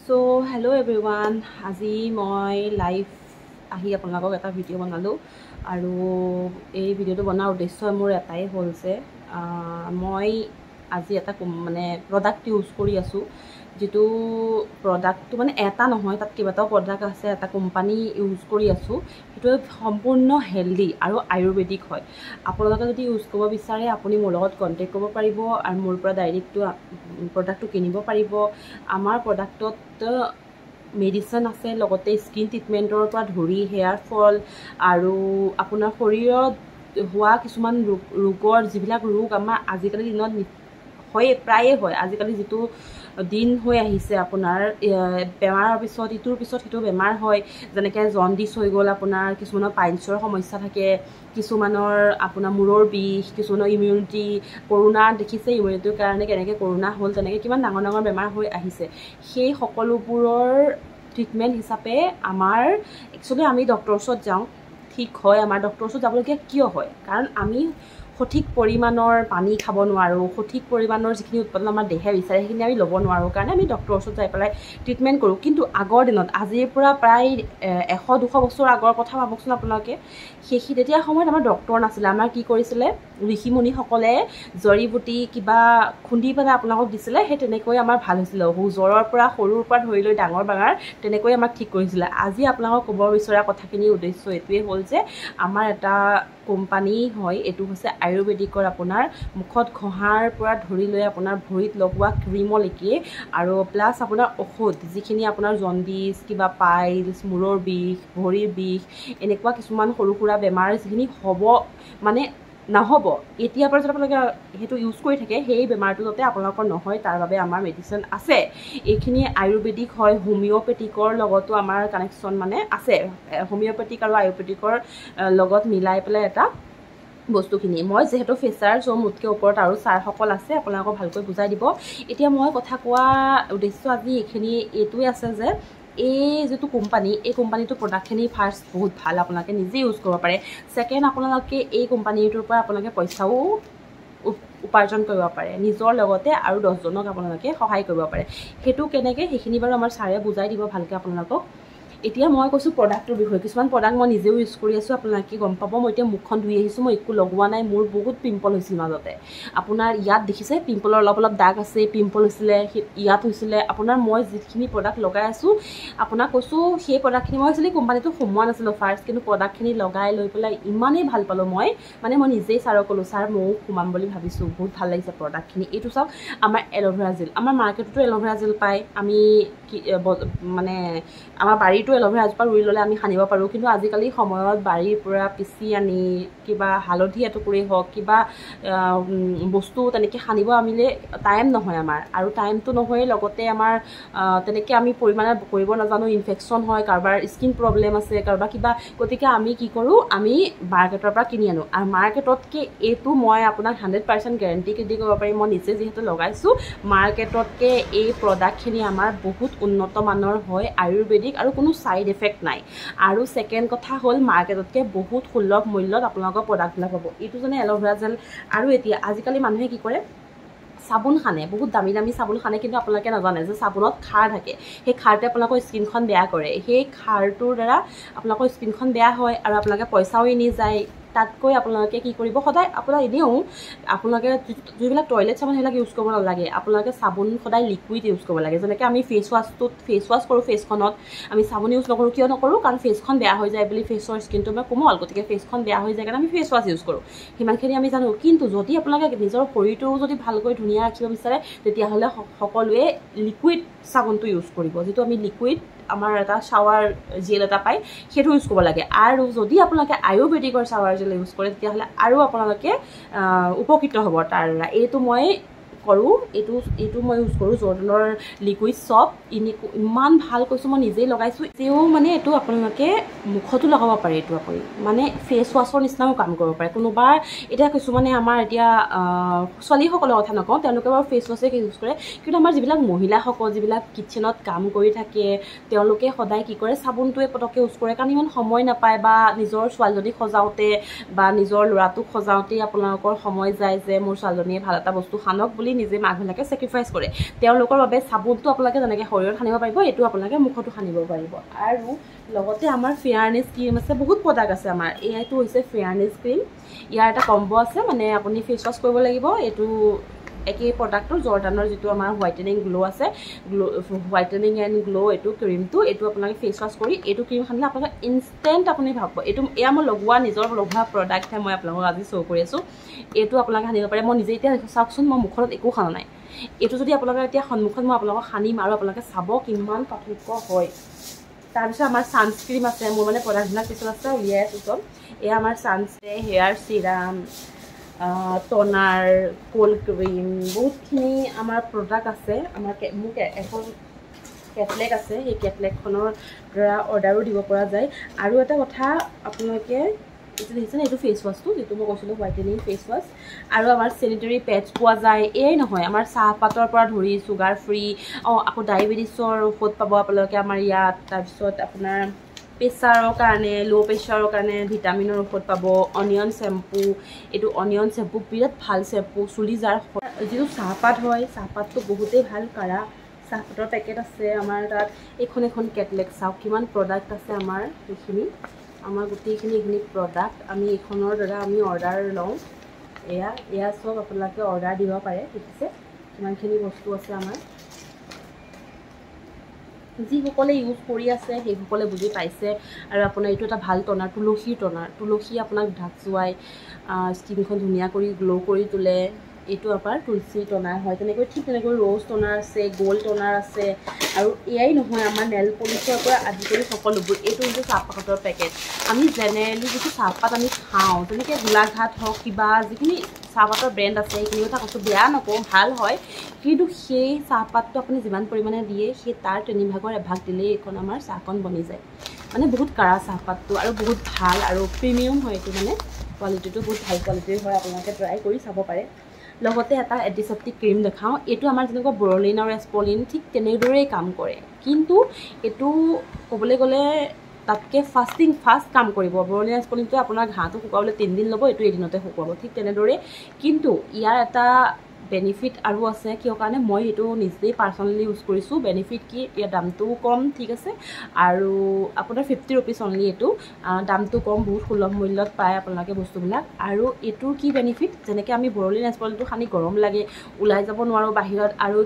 So hello everyone, আজি মই live আহি আপোনালোকক এটা ভিডিঅ' বনালোঁ আৰু এই ভিডিঅ'টো বনাৰ উদ্দেশ্য মোৰ এটাই হ'ল যে মই আজি এটা মানে প্ৰডাক্ট ইউজ কৰি আছোঁ, যিটো প্ৰডাক্টটো মানে এটা নহয়, তাত কেইবাটাও প্ৰডাক্ট আছে, এটা কোম্পানী ইউজ কৰি আছোঁ। সেইটো সম্পূৰ্ণ হেল্ডি আৰু আয়ুৰ্বেদিক হয়। আপোনালোকে যদি ইউজ কৰিব বিচাৰে আপুনি মোৰ লগত কণ্টেক্ট কৰিব পাৰিব আৰু মোৰ পৰা ডাইৰেক্টটো প্ৰডাক্টটো কিনিব পাৰিব। আমাৰ প্ৰডাক্টত মেডিচিন আছে, লগতে স্কিন ট্ৰিটমেণ্টৰ পৰা ধৰি হেয়াৰ ফল আৰু আপোনাৰ শৰীৰত হোৱা কিছুমান ৰোগৰ যিবিলাক ৰোগ আমাৰ আজিকালিৰ দিনত হয়ে, প্ৰায়ে হয়। আজিকালি যিটো দিন হৈ আহিছে, আপোনাৰ বেমাৰৰ পিছত ইটোৰ পিছত সিটো বেমাৰ হয়, যেনেকৈ জণ্ডিছ হৈ গ'ল, আপোনাৰ কিছুমানৰ পাইলছৰ সমস্যা থাকে, কিছুমানৰ আপোনাৰ মূৰৰ বিষ, কিছুমানৰ ইমিউনিটি, কৰোণা দেখিছে ইমিউনিটিৰ কাৰণে কেনেকৈ কৰোণা হ'ল, তেনেকৈ কিমান ডাঙৰ ডাঙৰ বেমাৰ হৈ আহিছে। সেই সকলোবোৰৰ ট্ৰিটমেণ্ট হিচাপে আমাৰ একচুৱেলি আমি ডক্টৰৰ ওচৰত যাওঁ, ঠিক হয়। আমাৰ ডক্টৰৰ ওচৰত যাবলগীয়া কিয় হয়? কাৰণ আমি সঠিক পৰিমাণৰ পানী খাব নোৱাৰোঁ, সঠিক পৰিমাণৰ যিখিনি উৎপাদন আমাৰ দেহে বিচাৰে সেইখিনি আমি ল'ব নোৱাৰোঁ, কাৰণে আমি ডক্টৰৰ ওচৰত যাই পেলাই ট্ৰিটমেণ্ট কৰোঁ। কিন্তু আগৰ দিনত, আজিৰ পৰা প্ৰায় 100-200 বছৰ আগৰ কথা ভাবকচোন আপোনালোকে। তেতিয়া সময়ত আমাৰ ডক্টৰ নাছিলে। আমাৰ কি কৰিছিলে, ঋষিমুনিসকলে জড়ি বুটি কিবা খুন্দি পেলাই আপোনালোকক দিছিলে, সেই তেনেকৈ আমাৰ ভাল হৈছিলে। জ্বৰৰ পৰা সৰুৰ পৰা ধৰি লৈ ডাঙৰ ডাঙৰ তেনেকৈ আমাক ঠিক কৰিছিলে। আজি আপোনালোকক ক'ব বিচৰা কথাখিনিৰ উদ্দেশ্য এইটোৱে হ'ল যে আমাৰ এটা কোম্পানী হয়, এইটো হৈছে আয়ুৰ্বেদিকৰ, আপোনাৰ মুখত ঘঁহাৰ পৰা ধৰি লৈ আপোনাৰ ভৰিত লগোৱা ক্ৰীমলৈকে, আৰু প্লাছ আপোনাৰ ঔষধ যিখিনি আপোনাৰ জণ্ডিছ, কিবা পাইলছ, মূৰৰ বিষ, ভৰিৰ বিষ, এনেকুৱা কিছুমান সৰু সুৰা বেমাৰ যিখিনি হ'ব মানে নহ'ব, এতিয়াৰ পৰা যদি আপোনালোকে সেইটো ইউজ কৰি থাকে, সেই বেমাৰটো যাতে আপোনালোকৰ নহয় তাৰ বাবে আমাৰ মেডিচিন আছে। এইখিনি আয়ুৰ্বেদিক হয়, হোমিঅ'পেথিকৰ লগতো আমাৰ কানেকশ্যন মানে আছে। হোমিঅ'পেথিক আৰু আয়ুৰ্বেদিকৰ লগত মিলাই পেলাই এটা বস্তুখিনি। মই যিহেতু ফেচাৰ, চ' মোতকৈ ওপৰত আৰু ছাৰসকল আছে, আপোনালোকক ভালকৈ বুজাই দিব। এতিয়া মই কথা কোৱা উদ্দেশ্য আজি এইটোৱে আছে যে এই যিটো কোম্পানী, এই কোম্পানীটোৰ প্ৰডাক্টখিনি ফাৰ্ষ্ট বহুত ভাল, আপোনালোকে নিজে ইউজ কৰিব পাৰে। ছেকেণ্ড, আপোনালোকে এই কোম্পানীটোৰ পৰা আপোনালোকে পইচাও উপাৰ্জন কৰিব পাৰে নিজৰ লগতে, আৰু 10জনক আপোনালোকে সহায় কৰিব পাৰে। সেইটো কেনেকৈ, সেইখিনি বাৰু আমাৰ ছাৰে বুজাই দিব ভালকৈ আপোনালোকক। এতিয়া মই কৈছোঁ প্ৰডাক্টটোৰ বিষয়ে। কিছুমান প্ৰডাক্ট মই নিজেও ইউজ কৰি আছোঁ, আপোনালোকে গম পাব। মই এতিয়া মুখখন ধুই আহিছোঁ, মই একো লগোৱা নাই, মোৰ বহুত পিম্পল হৈছিল মাজতে। আপোনাৰ ইয়াত দেখিছে পিম্পলৰ অলপ অলপ দাগ আছে, পিম্পল হৈছিলে, ইয়াত হৈছিলে। আপোনাৰ মই যিখিনি প্ৰডাক্ট লগাই আছোঁ, আপোনাক কৈছোঁ সেই প্ৰডাক্টখিনি মই একচুৱেলি কোম্পানীটো সোমোৱা নাছিলোঁ ফাৰ্ষ্ট, কিন্তু প্ৰডাক্টখিনি লগাই লৈ পেলাই ইমানেই ভাল পালোঁ মই নিজেই ছাৰক ক'লোঁ, ছাৰ ময়ো সোমাম বুলি ভাবিছোঁ, বহুত ভাল লাগিছে প্ৰডাক্টখিনি। এইটো চাওক, আমাৰ এল'ভেৰা জেল, আমাৰ মাৰ্কেটতো এল'ভেৰা জেল পায়, আমি মানে আমাৰ বাৰীতো এল'ভেৰা এজোপা ৰুই ল'লে আমি সানিব পাৰোঁ। কিন্তু আজিকালি সময়ত বাৰীৰ পৰা পিচি আনি কিবা হালধি এটুকুৰেই হওক, কিবা বস্তু তেনেকৈ সানিব আমিলে টাইম নহয় আমাৰ, আৰু টাইমটো নহয়েই, লগতে আমাৰ তেনেকৈ আমি পৰিমাণে কৰিব নাজানো, ইনফেকশ্যন হয়, কাৰোবাৰ স্কিন প্ৰব্লেম আছে, কাৰোবাৰ কিবা। গতিকে আমি কি কৰোঁ, আমি মাৰ্কেটৰ পৰা কিনি আনোঁ। আৰু মাৰ্কেটতকৈ এইটো মই আপোনাক 100% গেৰেণ্টি দি ক'ব পাৰিম, মই নিজে যিহেতু লগাইছোঁ, মাৰ্কেটতকৈ এই প্ৰডাক্টখিনি আমাৰ বহুত উন্নত মানৰ হয়, আয়ুৰ্বেদিক, আৰু কোনো ছাইড এফেক্ট নাই। আৰু ছেকেণ্ড কথা হ'ল, মাৰ্কেটতকৈ বহুত সুলভ মূল্যত আপোনালোকৰ প্ৰডাক্টবিলাক পাব। এইটো যেনে এল'ভেৰা জেল। আৰু এতিয়া আজিকালি মানুহে কি কৰে, চাবোন সানে, বহুত দামী দামী চাবোন সানে, কিন্তু আপোনালোকে নাজানে যে চাবোনত খাৰ থাকে। সেই খাৰটোৱে আপোনালোকৰ স্কিনখন বেয়া কৰে। সেই খাৰটোৰ দ্বাৰা আপোনালোকৰ স্কিনখন বেয়া হয়, আৰু আপোনালোকে পইচাও এনে যায়। তাতকৈ আপোনালোকে কি কৰিব, সদায় আপোনাৰ এনেও আপোনালোকে যিবিলাক টয়লেট চাবোন সেইবিলাক ইউজ কৰিব নালাগে। আপোনালোকে চাবোন সদায় লিকুইড ইউজ কৰিব লাগে। যেনেকৈ আমি ফেচ ৱাছ কৰোঁ, ফেচখনত আমি চাবোন ইউজ নকৰোঁ। কিয় নকৰোঁ? কাৰণ ফেচখন বেয়া হৈ যায় বুলি, ফেচৰ স্কিনটো আমাৰ কোমল, গতিকে ফেচখন বেয়া হৈ যায় কাৰণে আমি ফেচ ৱাছ ইউজ কৰোঁ। সিমানখিনি আমি জানো। কিন্তু যদি আপোনালোকে নিজৰ শৰীৰটো যদি ভালকৈ ধুনীয়া ৰাখিব বিচাৰে, তেতিয়াহ'লে সকলোৱে লিকুইড চাবোনটো ইউজ কৰিব, যিটো আমি লিকুইড, আমাৰ এটা শ্বাৱাৰ জেল এটা পায়, সেইটো ইউজ কৰিব লাগে। আৰু যদি আপোনালোকে আয়ুৰ্বেদিকৰ শ্বাৱাৰ জেল ইউজ কৰে, তেতিয়াহ'লে আৰু আপোনালোকে উপকৃত হ'ব তাৰ দ্বাৰা। এইটো মই কৰোঁ, এইটো মই ইউজ কৰোঁ, জৰ্ডনৰ লিকুইড চপ। ইমান ভাল কৈছোঁ, মই নিজেই লগাইছোঁ। তেও মানে এইটো আপোনালোকে মুখতো লগাব পাৰে, এইটো আপুনি মানে ফেচ ৱাছৰ নিচিনাও কাম কৰিব পাৰে। কোনোবা এতিয়া কিছুমানে আমাৰ এতিয়া ছোৱালীসকলৰ কথা নকওঁ, তেওঁলোকে বাৰু ফেচ ৱাছে ইউজ কৰে, কিন্তু আমাৰ যিবিলাক মহিলাসকল, যিবিলাক কিটচেনত কাম কৰি থাকে, তেওঁলোকে সদায় কি কৰে, চাবোনটোৱে পটককৈ ইউজ কৰে, কাৰণ ইমান সময় নাপায়, বা নিজৰ ছোৱালীজনীক সজাওঁতে বা নিজৰ ল'ৰাটোক সজাওঁতেই আপোনালোকৰ সময় যায়, যে মোৰ ছোৱালীজনীয়ে ভাল এটা বস্তু সানক বুলি নিজে মাকবিলাকে চেক্ৰিফাইচ কৰে তেওঁলোকৰ বাবে চাবোনটো আপোনালোকে যেনেকৈ শৰীৰত সানিব পাৰিব এইটো আপোনালোকে মুখতো সানিব পাৰিব আৰু লগতে আমাৰ ফেয়াৰনেছ ক্ৰীম আছে বহুত প্ৰডাক্ট আছে আমাৰ এইটো হৈছে ফেয়াৰনেছ ক্ৰীম ইয়াৰ এটা কম্বো আছে মানে আপুনি ফেচ ৱাছ কৰিব লাগিব এইটো একেই প্ৰডাক্টটো জৰ্ডানৰ যিটো আমাৰ হোৱাইটেনিং গ্লো আছে হোৱাইটেনিং এণ্ড গ্লো এইটো ক্ৰীমটো এইটো আপোনালোকে ফেচ ৱাছ কৰি এইটো ক্ৰীম সানিলে আপোনালোকে ইনষ্টেণ্ট আপুনি ভাবিব এইটো এয়া মই লগোৱা নিজৰ লগোৱা প্ৰডাক্টহে মই আপোনালোকক আজি শ্ব' কৰি আছোঁ এইটো আপোনালোকে সানিব পাৰে মই নিজে এতিয়া চাওকচোন মই মুখত একো সানা নাই এইটো যদি আপোনালোকে এতিয়া সন্মুখত মই আপোনালোকক সানিম আৰু আপোনালোকে চাব কিমান পাৰ্থক্য হয় তাৰপিছত আমাৰ ছানস্ক্ৰীম আছে মোৰ মানে প্ৰডাক্টবিলাক কিছুমান আছে উলিয়াই আছোঁ চব এয়া আমাৰ sunscreen hair serum toner cold cream বহুতখিনি আমাৰ প্ৰডাক্ট আছে আমাৰ মোক এখন কেটলেগ আছে সেই কেটলেগখনৰ দ্বাৰা অৰ্ডাৰো দিব পৰা যায় আৰু এটা কথা আপোনালোকে এইটো দেখিছেনে এইটো ফেচ ৱাছটো যিটো মই কৈছিলোঁ হোৱাইটেনিং ফেচ ৱাছ আৰু আমাৰ চেনিটেৰী পেডছ পোৱা যায় এয়াই নহয় আমাৰ চাহপাতৰ পৰা ধৰি চুগাৰ ফ্ৰী আকৌ ডায়েবেটিছৰ ঔষধ পাব আপোনালোকে আমাৰ ইয়াত তাৰপিছত আপোনাৰ প্ৰেছাৰৰ কাৰণে ল' প্ৰেছাৰৰ কাৰণে ভিটামিনৰ ঔষধ পাব অনিয়ন চেম্পু এইটো অনিয়ন চেম্পু বিৰাট ভাল চেম্পু চুলি যাৰ যিটো চাহপাত হয় চাহপাতটো বহুতেই ভাল কাৰা চাহপাতৰ পেকেট আছে আমাৰ তাত এখন এখন কেটলেগ চাওক কিমান প্ৰডাক্ট আছে আমাৰ সেইখিনি আমাৰ গোটেইখিনি এইখিনি প্ৰডাক্ট আমি এইখনৰ দ্বাৰা আমি অৰ্ডাৰ লওঁ এয়া চব আপোনালোকে অৰ্ডাৰ দিব পাৰে দেখিছে কিমানখিনি বস্তু আছে আমাৰ যিসকলে ইউজ কৰি আছে সেইসকলে বুজি পাইছে আৰু আপোনাৰ এইটো এটা ভাল টনাৰ তুলসী আপোনাক ঢাক যোৱাই স্কিনখন ধুনীয়া কৰি গ্ল' কৰি তোলে এইটো আমাৰ তুলসী টনাৰ হয় তেনেকৈ ঠিক তেনেকৈ ৰ'জ টনাৰ আছে গ'ল্ড টনাৰ আছে আৰু এয়াই নহয় আমাৰ নেল পলিচৰ পৰা আদি কৰি সকলোবোৰ এইটো হৈছে চাহপাতৰ পেকেট আমি জেনেৰেলি যিটো চাহপাত আমি খাওঁ যেনেকৈ গোলাঘাট হওক কিবা যিখিনি চাহপাতৰ ব্ৰেণ্ড আছে সেইখিনি কথা কৈছোঁ বেয়া নকওঁ ভাল হয় কিন্তু সেই চাহপাতটো আপুনি যিমান পৰিমাণে দিয়ে সেই তাৰ 3 ভাগৰ এভাগ দিলেই এইখন আমাৰ চাহকণ বনি যায় মানে বহুত কাৰা চাহপাতটো আৰু বহুত ভাল আৰু প্ৰিমিয়াম হয় এইটো মানে কোৱালিটিটো বহুত ভাল কোৱালিটিৰ হয় আপোনালোকে ট্ৰাই কৰি চাব পাৰে লগতে এটা এণ্টিছেপ্টিক ক্ৰীম দেখাওঁ এইটো আমাৰ যেনেকুৱা বৰলিন আৰু এস্পলিন ঠিক তেনেদৰেই কাম কৰে কিন্তু এইটো ক'বলৈ গ'লে তাতকৈ ফাষ্ট কাম কৰিব বৰলিন এস্পলিনটো আপোনাৰ ঘাঁহটো শুকাবলৈ 3 দিন ল'ব এইটো এদিনতে শুকুৱাব ঠিক তেনেদৰে কিন্তু ইয়াৰ এটা বেনিফিট আৰু আছে কিয় কাৰণে মই এইটো নিজেই পাৰ্চনেলি ইউজ কৰিছোঁ বেনিফিট কি ইয়াৰ দামটোও কম ঠিক আছে আৰু আপোনাৰ 50 ৰুপিজ অনলি এইটো দামটো কম বহুত সুলভ মূল্যত পায় আপোনালোকে বস্তুবিলাক আৰু এইটোৰ কি বেনিফিট যেনেকৈ আমি বৰলিন এস্পলিনটো সানি গৰম লাগে ওলাই যাব নোৱাৰোঁ বাহিৰত আৰু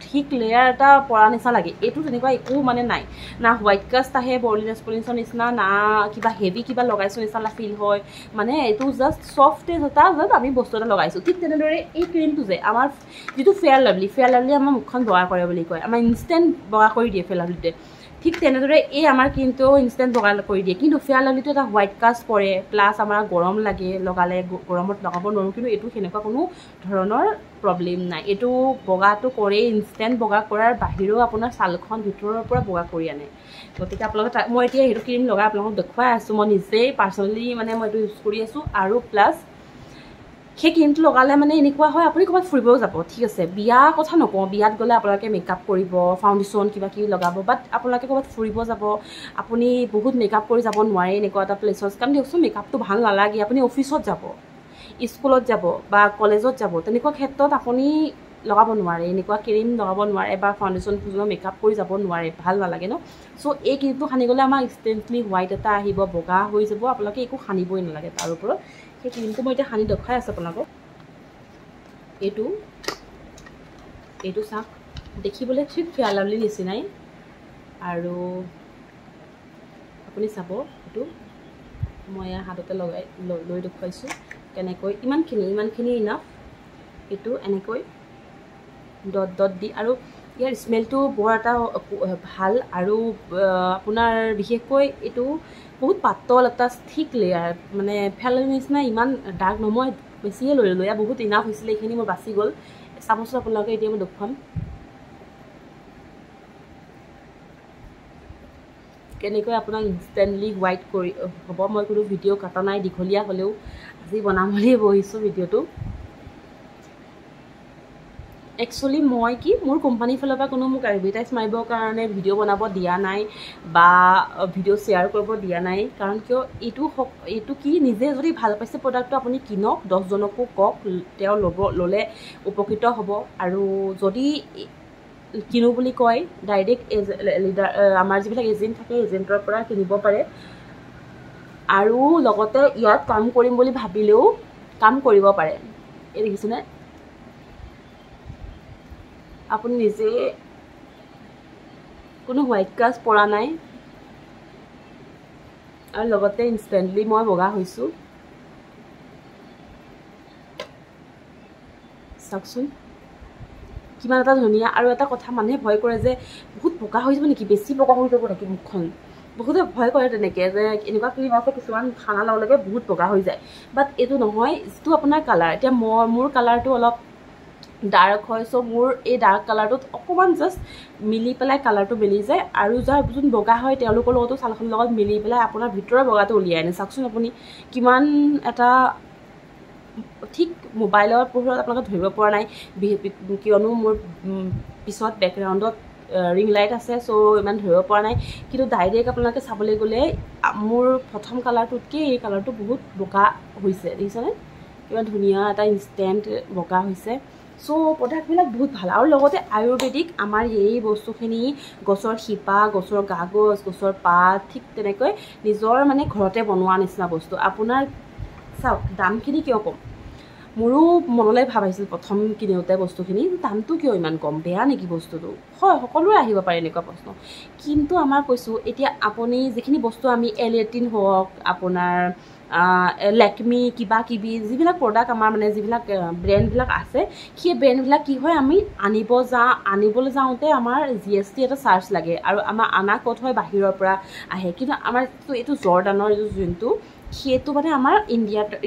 ঠিক লেয়াৰ এটা পৰা নিচিনা লাগে এইটো তেনেকুৱা একো মানে নাই না হোৱাইট কাষ্ট আহে বৰলিন এস্পলিনৰ নিচিনা না কিবা হেভি কিবা লগাইছোঁ নিচিনা ফিল হয় মানে এইটো জাষ্ট ছফ্টেজ এটা আমি বস্তু এটা লগাইছোঁ ঠিক তেনেদৰে এই ক্ৰীমটো যে আমাৰ যিটো ফেয়াৰ লাভলি আমাৰ মুখখন বগা কৰে বুলি কয় আমাৰ ইনষ্টেণ্ট বগা কৰি দিয়ে ফেয়াৰ লাভলিটোৱে ঠিক তেনেদৰে এই আমাৰ ক্ৰীমটো ইনষ্টেণ্ট বগা কৰি দিয়ে কিন্তু ফেয়াৰ লাভলিটো এটা হোৱাইট কাষ্ট পৰে প্লাছ আমাৰ গৰম লাগে লগালে গৰমত লগাব নোৱাৰোঁ কিন্তু এইটো সেনেকুৱা কোনো ধৰণৰ প্ৰব্লেম নাই এইটো বগাটো কৰেই ইনষ্টেণ্ট বগা কৰাৰ বাহিৰেও আপোনাৰ ছালখন ভিতৰৰ পৰা বগা কৰি আনে গতিকে আপোনালোকে মই এতিয়া সেইটো ক্ৰীম লগাই আপোনালোকক দেখুৱাই আছোঁ মই নিজেই পাৰ্চনেলি মানে মই এইটো ইউজ কৰি আছোঁ আৰু প্লাছ সেই ক্ৰীমটো লগালে মানে এনেকুৱা হয় আপুনি ক'ৰবাত ফুৰিবও যাব ঠিক আছে বিয়া কথা নকওঁ বিয়াত গ'লে আপোনালোকে মেকআপ কৰিব ফাউণ্ডেশ্যন কিবা কিবি লগাব বাট আপোনালোকে ক'ৰবাত ফুৰিব যাব আপুনি বহুত মেকআপ কৰি যাব নোৱাৰে এনেকুৱা এটা প্লেচত কাৰণ দিয়কচোন মেকআপটো ভাল নালাগে আপুনি অফিচত যাব স্কুলত যাব বা কলেজত যাব তেনেকুৱা ক্ষেত্ৰত আপুনি লগাব নোৱাৰে এনেকুৱা ক্ৰীম লগাব নোৱাৰে বা ফাউণ্ডেশ্যন মেকআপ কৰি যাব নোৱাৰে ভাল নালাগে ন চ' এই ক্ৰীমটো সানি গ'লে আমাৰ ইনষ্টেণ্টলি হোৱাইট এটা আহিব বগা হৈ যাব আপোনালোকে একো সানিবই নালাগে তাৰ ওপৰত সেই ক্ৰীমটো মই এতিয়া সানি দেখুৱাই আছোঁ আপোনালোকক এইটো চাওক দেখিবলৈ ঠিক ফেয়াৰ লাভলি নিচিনাই আৰু আপুনি চাব এইটো মই হাততে লৈ দেখুৱাইছোঁ কেনেকৈ ইমানখিনি ইনাফ এইটো এনেকৈ ডট দি আৰু ইয়াৰ স্মেলটো বৰ এটা ভাল আৰু আপোনাৰ বিশেষকৈ এইটো বহুত পাতল এটা থিক লেয়াৰ মানে ফেয়াৰ নিচিনা ইমান ডাৰ্ক নহয় মই বেছিয়ে লৈ ল'লোঁ ইয়াৰ বহুত ইনাফ হৈছিলে এইখিনি মোৰ বাচি গ'ল চাবচোন আপোনালোকে এতিয়া মই দেখুৱাম কেনেকৈ আপোনাক ইনষ্টেণ্টলি হোৱাইট কৰি হ'ব মই কোনো ভিডিঅ' কটা নাই দীঘলীয়া হ'লেও আজি বনাম বুলিয়ে বহিছোঁ ভিডিঅ'টো একচুৱেলি মই কি মোৰ কোম্পানীৰ ফালৰ পৰা কোনো মোক এডভাৰটাইজ মাৰিবৰ কাৰণে ভিডিঅ' বনাব দিয়া নাই বা ভিডিঅ' শ্বেয়াৰ কৰিব দিয়া নাই কাৰণ কিয় এইটো কি নিজে যদি ভাল পাইছে প্ৰডাক্টটো আপুনি কিনক 10জনকো কওক তেওঁ ল'লে উপকৃত হ'ব আৰু যদি কিনো বুলি কয় ডাইৰেক্ট আমাৰ যিবিলাক এজেণ্ট থাকে এজেণ্টৰ পৰা কিনিব পাৰে আৰু লগতে ইয়াত কাম কৰিম বুলি ভাবিলেও কাম কৰিব পাৰে এই দেখিছেনে আপুনি নিজে কোনো হোৱাইট কাষ্ট পৰা নাই আৰু লগতে ইনষ্টেণ্টলি মই বগা হৈছোঁ চাওকচোন কিমান এটা ধুনীয়া আৰু এটা কথা মানুহে ভয় কৰে যে বহুত বগা হৈ যাব নেকি বেছি বগা হৈ যাব নেকি মুখখন বহুতে ভয় কৰে তেনেকৈ যে এনেকুৱা ক্ৰীম আছে কিছুমান খানা লগে লগে বহুত বগা হৈ যায় বাট এইটো নহয় যিটো আপোনাৰ কালাৰ এতিয়া মোৰ কালাৰটো অলপ ডাৰ্ক হয় চ' মোৰ এই ডাৰ্ক কালাৰটোত অকণমান জাষ্ট মিলি পেলাই কালাৰটো মিলি যায় আৰু যাৰ যোন বগা হয় তেওঁলোকৰ লগতো ছালখনৰ লগত মিলি পেলাই আপোনাৰ ভিতৰৰ বগাটো উলিয়াই আনে চাওকচোন আপুনি কিমান এটা ঠিক মোবাইলৰ পোহৰত আপোনালোকে ধৰিব পৰা নাই কিয়নো মোৰ পিছত বেকগ্ৰাউণ্ডত ৰিং লাইট আছে চ' ইমান ধৰিব পৰা নাই কিন্তু ডাইৰেক্ট আপোনালোকে চাবলৈ গ'লে মোৰ প্ৰথম কালাৰটোতকৈ এই কালাৰটো বহুত বগা হৈছে দেখিছেনে কিমান ধুনীয়া এটা ইনষ্টেণ্ট বগা হৈছে চ' প্ৰডাক্টবিলাক বহুত ভাল আৰু লগতে আয়ুৰ্বেদিক আমাৰ এই বস্তুখিনি গছৰ শিপা গছৰ কাগজ গছৰ পাত ঠিক তেনেকৈ নিজৰ মানে ঘৰতে বনোৱা নিচিনা বস্তু আপোনাৰ চাওক দামখিনি কিয় কম মোৰো মনলৈ ভাব আহিছিল প্ৰথম কিনোতে বস্তুখিনি দামটো কিয় ইমান কম বেয়া নেকি বস্তুটো হয় সকলোৰে আহিব পাৰে এনেকুৱা প্ৰশ্ন কিন্তু আমাৰ কৈছোঁ এতিয়া আপুনি যিখিনি বস্তু আমি L18 হওক আপোনাৰ লেকমি কিবা কিবি যিবিলাক প্ৰডাক্ট আমাৰ মানে যিবিলাক ব্ৰেণ্ডবিলাক আছে সেই ব্ৰেণ্ডবিলাক কি হয় আমি আনিবলৈ যাওঁতে আমাৰ GST এটা চাৰ্জ লাগে আৰু আমাৰ আনা ক'ত হয় বাহিৰৰ পৰা আহে কিন্তু আমাৰ এইটো জৰ্ডানৰ যোনটো সেইটো মানে আমাৰ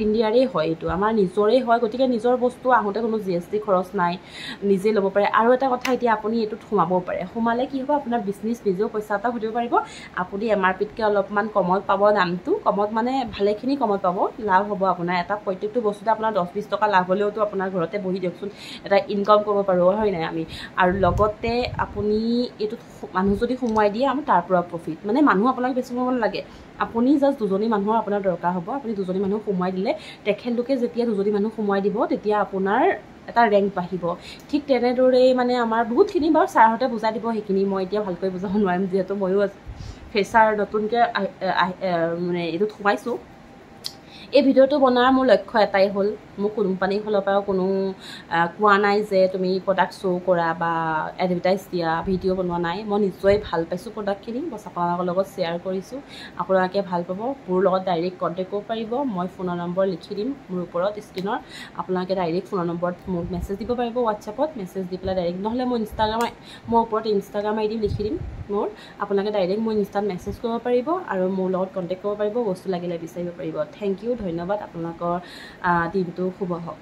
ইণ্ডিয়াৰে হয় এইটো আমাৰ নিজৰে হয় গতিকে নিজৰ বস্তু আহোঁতে কোনো GST খৰচ নাই নিজে ল'ব পাৰে আৰু এটা কথা এতিয়া আপুনি এইটোত সোমাবও পাৰে সোমালে কি হ'ব আপোনাৰ বিজনেছ নিজেও পইচা এটা ঘটিব পাৰিব আপুনি MRPতকৈ অলপমান কমত পাব দামটো কমত মানে ভালেখিনি কমত পাব লাভ হ'ব আপোনাৰ এটা প্ৰত্যেকটো বস্তুতে আপোনাৰ 10-20 টকা লাভ হ'লেওতো আপোনাৰ ঘৰতে বহি দিয়কচোন এটা ইনকাম কৰিব পাৰোঁ হয় নাই আমি আৰু লগতে আপুনি এইটোত মানুহ যদি সোমোৱাই দিয়ে আমি তাৰ পৰা প্ৰফিট মানে মানুহ আপোনাক বেছি সোমাব নালাগে আপুনি জাষ্ট দুজনী মানুহৰ আপোনাৰ দৰকাৰ হ'ব আপুনি দুজনী মানুহ সোমোৱাই দিলে তেখেতলোকে যেতিয়া দুজনী মানুহ সোমোৱাই দিব তেতিয়া আপোনাৰ এটা ৰেংক বাঢ়িব ঠিক তেনেদৰেই মানে আমাৰ বহুতখিনি বাৰু ছাৰহঁতে বুজাই দিব সেইখিনি মই এতিয়া ভালকৈ বুজাব নোৱাৰিম যিহেতু ময়ো ফ্ৰেছাৰ নতুনকৈ মানে এইটোত সোমাইছোঁ এই ভিডিঅ'টো বনোৱাৰ মোৰ লক্ষ্য এটাই হ'ল মোক কোম্পানীৰ ফালৰ পৰাও কোনো কোৱা নাই যে তুমি প্ৰডাক্ট শ্ব' কৰা বা এডভাৰটাইজ দিয়া ভিডিঅ' বনোৱা নাই মই নিশ্চয় ভাল পাইছোঁ প্ৰডাক্টখিনি বছ আপোনালোকৰ লগত শ্বেয়াৰ কৰিছোঁ আপোনালোকে ভাল পাব মোৰ লগত ডাইৰেক্ট কণ্টেক্ট কৰিব পাৰিব মই ফোনৰ নম্বৰ লিখি দিম মোৰ ওপৰত স্ক্ৰীনৰ আপোনালোকে ডাইৰেক্ট ফোনৰ নম্বৰত মোক মেছেজ দিব পাৰিব হোৱাটছএপত মেছেজ দি পেলাই ডাইৰেক্ট নহ'লে মই মোৰ ওপৰত ইনষ্টাগ্ৰাম ID লিখি দিম মোৰ আপোনালোকে ডাইৰেক্ট মোৰ ইনষ্টাত মেছেজ কৰিব পাৰিব আৰু মোৰ লগত কণ্টেক্ট কৰিব পাৰিব বস্তু লাগিলে বিচাৰিব পাৰিব থেংক ইউ ধন্যবাদ আপোনালোকৰ দিনটো শুভ হওক